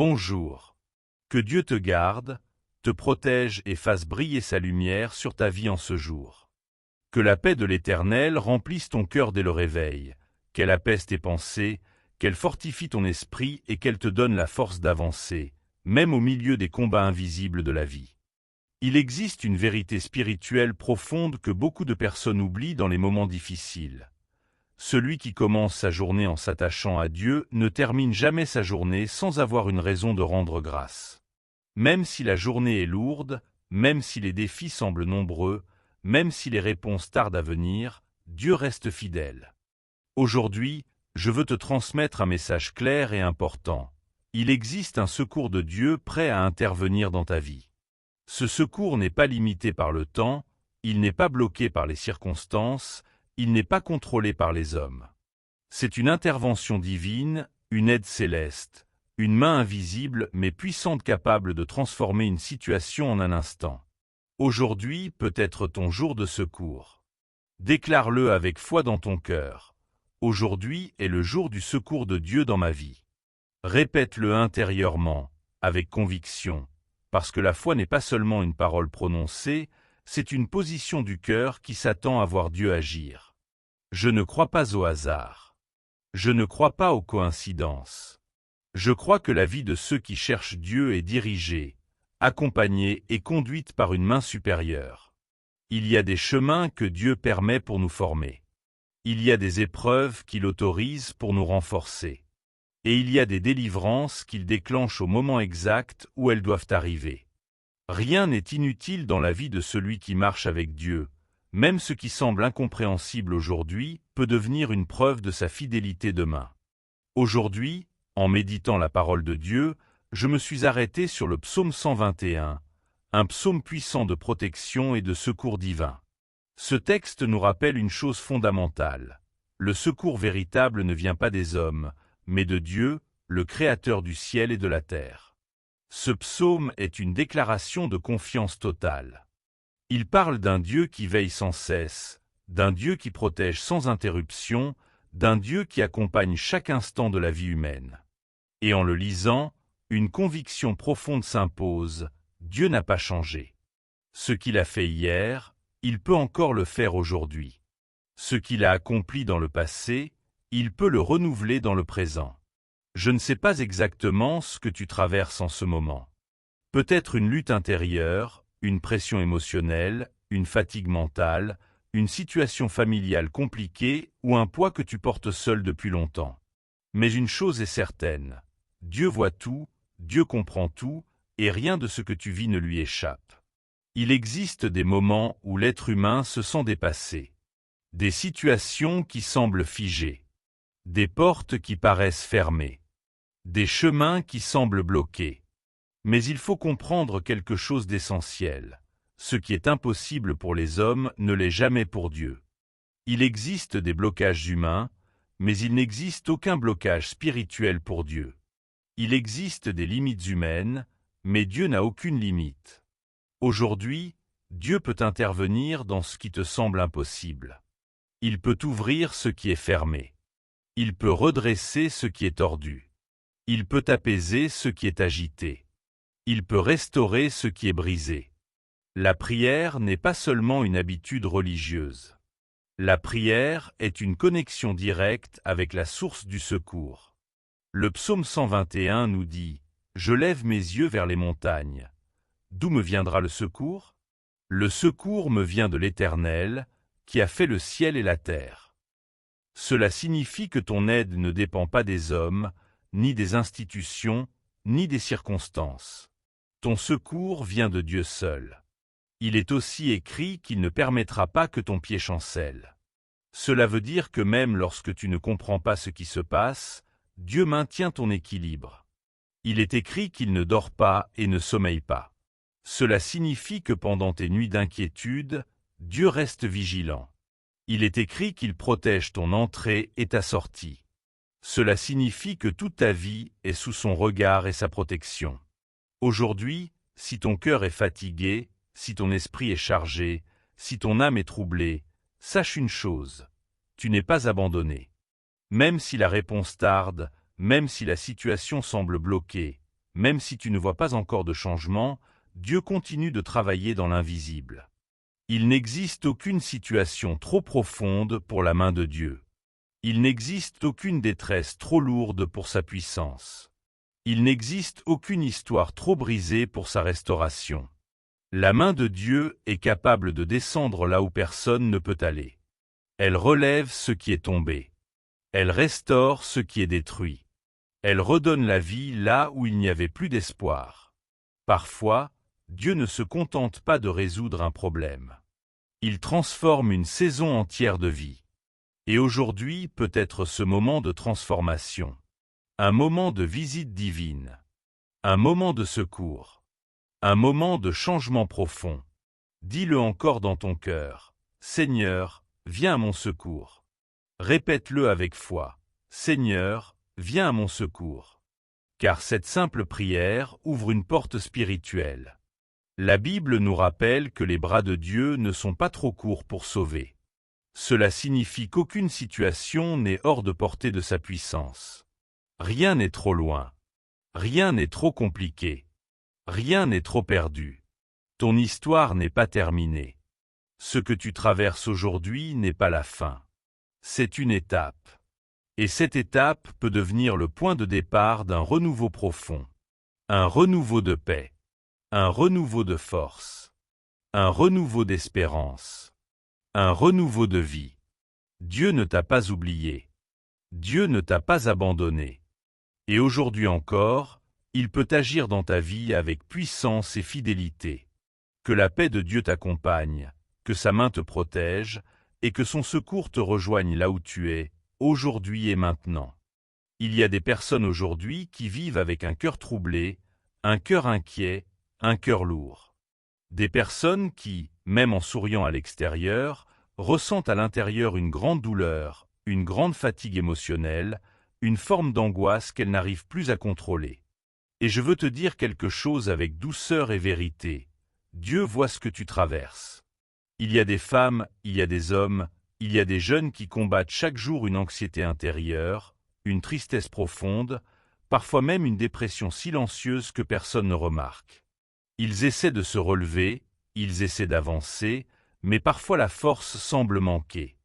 Bonjour. Que Dieu te garde, te protège et fasse briller sa lumière sur ta vie en ce jour. Que la paix de l'Éternel remplisse ton cœur dès le réveil, qu'elle apaise tes pensées, qu'elle fortifie ton esprit et qu'elle te donne la force d'avancer, même au milieu des combats invisibles de la vie. Il existe une vérité spirituelle profonde que beaucoup de personnes oublient dans les moments difficiles. Celui qui commence sa journée en s'attachant à Dieu ne termine jamais sa journée sans avoir une raison de rendre grâce. Même si la journée est lourde, même si les défis semblent nombreux, même si les réponses tardent à venir, Dieu reste fidèle. Aujourd'hui, je veux te transmettre un message clair et important. Il existe un secours de Dieu prêt à intervenir dans ta vie. Ce secours n'est pas limité par le temps, il n'est pas bloqué par les circonstances, il n'est pas contrôlé par les hommes. C'est une intervention divine, une aide céleste, une main invisible mais puissante capable de transformer une situation en un instant. Aujourd'hui peut être ton jour de secours. Déclare-le avec foi dans ton cœur. Aujourd'hui est le jour du secours de Dieu dans ma vie. Répète-le intérieurement, avec conviction, parce que la foi n'est pas seulement une parole prononcée, c'est une position du cœur qui s'attend à voir Dieu agir. Je ne crois pas au hasard. Je ne crois pas aux coïncidences. Je crois que la vie de ceux qui cherchent Dieu est dirigée, accompagnée et conduite par une main supérieure. Il y a des chemins que Dieu permet pour nous former. Il y a des épreuves qu'il autorise pour nous renforcer. Et il y a des délivrances qu'il déclenche au moment exact où elles doivent arriver. Rien n'est inutile dans la vie de celui qui marche avec Dieu. Même ce qui semble incompréhensible aujourd'hui peut devenir une preuve de sa fidélité demain. Aujourd'hui, en méditant la parole de Dieu, je me suis arrêté sur le psaume 121, un psaume puissant de protection et de secours divin. Ce texte nous rappelle une chose fondamentale. Le secours véritable ne vient pas des hommes, mais de Dieu, le Créateur du ciel et de la terre. Ce psaume est une déclaration de confiance totale. Il parle d'un Dieu qui veille sans cesse, d'un Dieu qui protège sans interruption, d'un Dieu qui accompagne chaque instant de la vie humaine. Et en le lisant, une conviction profonde s'impose, Dieu n'a pas changé. Ce qu'il a fait hier, il peut encore le faire aujourd'hui. Ce qu'il a accompli dans le passé, il peut le renouveler dans le présent. Je ne sais pas exactement ce que tu traverses en ce moment. Peut-être une lutte intérieure, une pression émotionnelle, une fatigue mentale, une situation familiale compliquée ou un poids que tu portes seul depuis longtemps. Mais une chose est certaine, Dieu voit tout, Dieu comprend tout, et rien de ce que tu vis ne lui échappe. Il existe des moments où l'être humain se sent dépassé, des situations qui semblent figées, des portes qui paraissent fermées, des chemins qui semblent bloqués. Mais il faut comprendre quelque chose d'essentiel. Ce qui est impossible pour les hommes ne l'est jamais pour Dieu. Il existe des blocages humains, mais il n'existe aucun blocage spirituel pour Dieu. Il existe des limites humaines, mais Dieu n'a aucune limite. Aujourd'hui, Dieu peut intervenir dans ce qui te semble impossible. Il peut ouvrir ce qui est fermé. Il peut redresser ce qui est tordu. Il peut apaiser ce qui est agité. Il peut restaurer ce qui est brisé. La prière n'est pas seulement une habitude religieuse. La prière est une connexion directe avec la source du secours. Le psaume 121 nous dit « Je lève mes yeux vers les montagnes. D'où me viendra le secours? Le secours me vient de l'Éternel, qui a fait le ciel et la terre. » Cela signifie que ton aide ne dépend pas des hommes, ni des institutions, ni des circonstances. Ton secours vient de Dieu seul. Il est aussi écrit qu'il ne permettra pas que ton pied chancelle. Cela veut dire que même lorsque tu ne comprends pas ce qui se passe, Dieu maintient ton équilibre. Il est écrit qu'il ne dort pas et ne sommeille pas. Cela signifie que pendant tes nuits d'inquiétude, Dieu reste vigilant. Il est écrit qu'il protège ton entrée et ta sortie. Cela signifie que toute ta vie est sous son regard et sa protection. Aujourd'hui, si ton cœur est fatigué, si ton esprit est chargé, si ton âme est troublée, sache une chose, tu n'es pas abandonné. Même si la réponse tarde, même si la situation semble bloquée, même si tu ne vois pas encore de changement, Dieu continue de travailler dans l'invisible. Il n'existe aucune situation trop profonde pour la main de Dieu. Il n'existe aucune détresse trop lourde pour sa puissance. Il n'existe aucune histoire trop brisée pour sa restauration. La main de Dieu est capable de descendre là où personne ne peut aller. Elle relève ce qui est tombé. Elle restaure ce qui est détruit. Elle redonne la vie là où il n'y avait plus d'espoir. Parfois, Dieu ne se contente pas de résoudre un problème. Il transforme une saison entière de vie. Et aujourd'hui peut être ce moment de transformation. Un moment de visite divine. Un moment de secours. Un moment de changement profond. Dis-le encore dans ton cœur. Seigneur, viens à mon secours. Répète-le avec foi. Seigneur, viens à mon secours. Car cette simple prière ouvre une porte spirituelle. La Bible nous rappelle que les bras de Dieu ne sont pas trop courts pour sauver. Cela signifie qu'aucune situation n'est hors de portée de sa puissance. Rien n'est trop loin. Rien n'est trop compliqué. Rien n'est trop perdu. Ton histoire n'est pas terminée. Ce que tu traverses aujourd'hui n'est pas la fin. C'est une étape. Et cette étape peut devenir le point de départ d'un renouveau profond. Un renouveau de paix. Un renouveau de force. Un renouveau d'espérance. Un renouveau de vie. Dieu ne t'a pas oublié. Dieu ne t'a pas abandonné. Et aujourd'hui encore, il peut agir dans ta vie avec puissance et fidélité. Que la paix de Dieu t'accompagne, que sa main te protège, et que son secours te rejoigne là où tu es, aujourd'hui et maintenant. Il y a des personnes aujourd'hui qui vivent avec un cœur troublé, un cœur inquiet, un cœur lourd. Des personnes qui, même en souriant à l'extérieur, ressentent à l'intérieur une grande douleur, une grande fatigue émotionnelle, une forme d'angoisse qu'elles n'arrivent plus à contrôler. Et je veux te dire quelque chose avec douceur et vérité. Dieu voit ce que tu traverses. Il y a des femmes, il y a des hommes, il y a des jeunes qui combattent chaque jour une anxiété intérieure, une tristesse profonde, parfois même une dépression silencieuse que personne ne remarque. Ils essaient de se relever, ils essaient d'avancer, mais parfois la force semble manquer.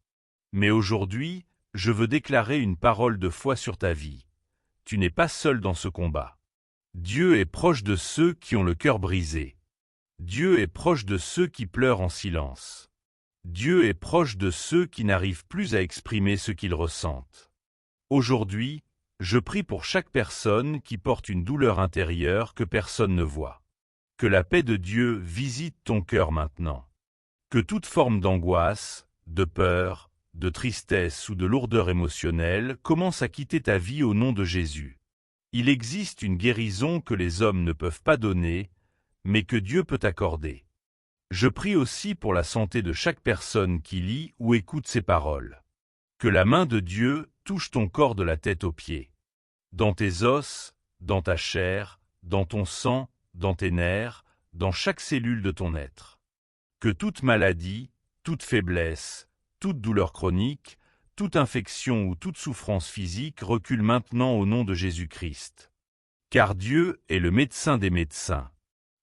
Mais aujourd'hui, je veux déclarer une parole de foi sur ta vie. Tu n'es pas seul dans ce combat. Dieu est proche de ceux qui ont le cœur brisé. Dieu est proche de ceux qui pleurent en silence. Dieu est proche de ceux qui n'arrivent plus à exprimer ce qu'ils ressentent. Aujourd'hui, je prie pour chaque personne qui porte une douleur intérieure que personne ne voit. Que la paix de Dieu visite ton cœur maintenant. Que toute forme d'angoisse, de peur, de tristesse ou de lourdeur émotionnelle commence à quitter ta vie au nom de Jésus. Il existe une guérison que les hommes ne peuvent pas donner, mais que Dieu peut accorder. Je prie aussi pour la santé de chaque personne qui lit ou écoute ces paroles. Que la main de Dieu touche ton corps de la tête aux pieds. Dans tes os, dans ta chair, dans ton sang, dans tes nerfs, dans chaque cellule de ton être. Que toute maladie, toute faiblesse, toute douleur chronique, toute infection ou toute souffrance physique recule maintenant au nom de Jésus-Christ. Car Dieu est le médecin des médecins.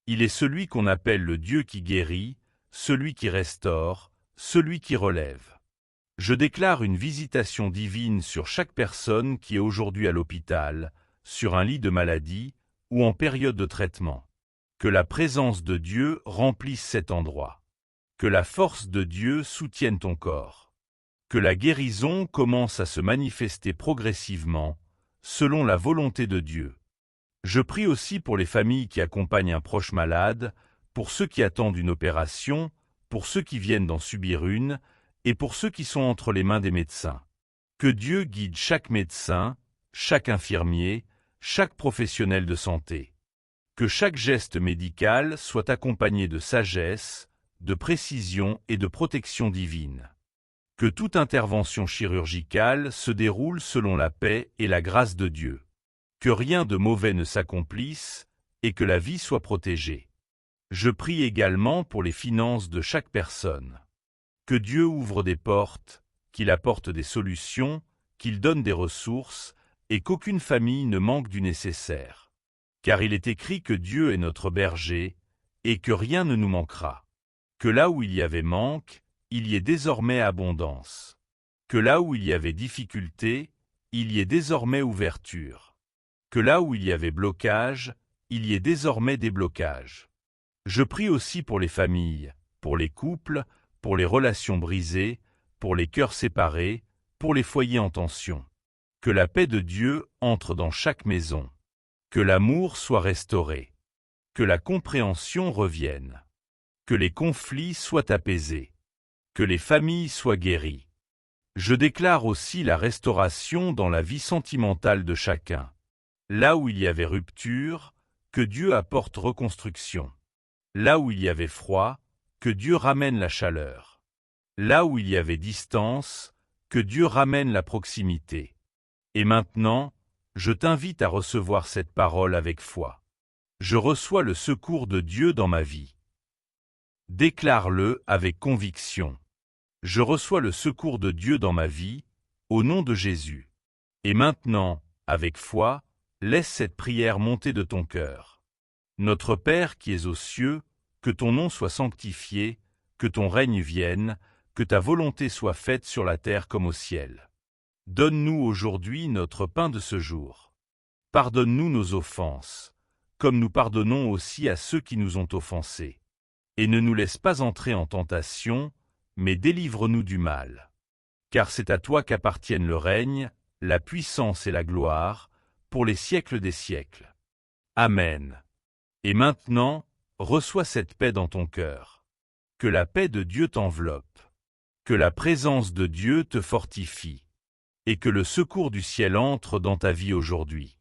Il est celui qu'on appelle le Dieu qui guérit, celui qui restaure, celui qui relève. Je déclare une visitation divine sur chaque personne qui est aujourd'hui à l'hôpital, sur un lit de maladie ou en période de traitement. Que la présence de Dieu remplisse cet endroit. Que la force de Dieu soutienne ton corps. Que la guérison commence à se manifester progressivement, selon la volonté de Dieu. Je prie aussi pour les familles qui accompagnent un proche malade, pour ceux qui attendent une opération, pour ceux qui viennent d'en subir une, et pour ceux qui sont entre les mains des médecins. Que Dieu guide chaque médecin, chaque infirmier, chaque professionnel de santé. Que chaque geste médical soit accompagné de sagesse, de précision et de protection divine. Que toute intervention chirurgicale se déroule selon la paix et la grâce de Dieu. Que rien de mauvais ne s'accomplisse et que la vie soit protégée. Je prie également pour les finances de chaque personne. Que Dieu ouvre des portes, qu'il apporte des solutions, qu'il donne des ressources et qu'aucune famille ne manque du nécessaire. Car il est écrit que Dieu est notre berger, et que rien ne nous manquera. Que là où il y avait manque, il y ait désormais abondance. Que là où il y avait difficulté, il y ait désormais ouverture. Que là où il y avait blocage, il y ait désormais déblocage. Je prie aussi pour les familles, pour les couples, pour les relations brisées, pour les cœurs séparés, pour les foyers en tension. Que la paix de Dieu entre dans chaque maison. Que l'amour soit restauré. Que la compréhension revienne. Que les conflits soient apaisés. Que les familles soient guéries. Je déclare aussi la restauration dans la vie sentimentale de chacun. Là où il y avait rupture, que Dieu apporte reconstruction. Là où il y avait froid, que Dieu ramène la chaleur. Là où il y avait distance, que Dieu ramène la proximité. Et maintenant, je t'invite à recevoir cette parole avec foi. Je reçois le secours de Dieu dans ma vie. Déclare-le avec conviction. Je reçois le secours de Dieu dans ma vie, au nom de Jésus. Et maintenant, avec foi, laisse cette prière monter de ton cœur. Notre Père qui es aux cieux, que ton nom soit sanctifié, que ton règne vienne, que ta volonté soit faite sur la terre comme au ciel. Donne-nous aujourd'hui notre pain de ce jour. Pardonne-nous nos offenses, comme nous pardonnons aussi à ceux qui nous ont offensés. Et ne nous laisse pas entrer en tentation, mais délivre-nous du mal. Car c'est à toi qu'appartiennent le règne, la puissance et la gloire, pour les siècles des siècles. Amen. Et maintenant, reçois cette paix dans ton cœur. Que la paix de Dieu t'enveloppe. Que la présence de Dieu te fortifie. Et que le secours du ciel entre dans ta vie aujourd'hui.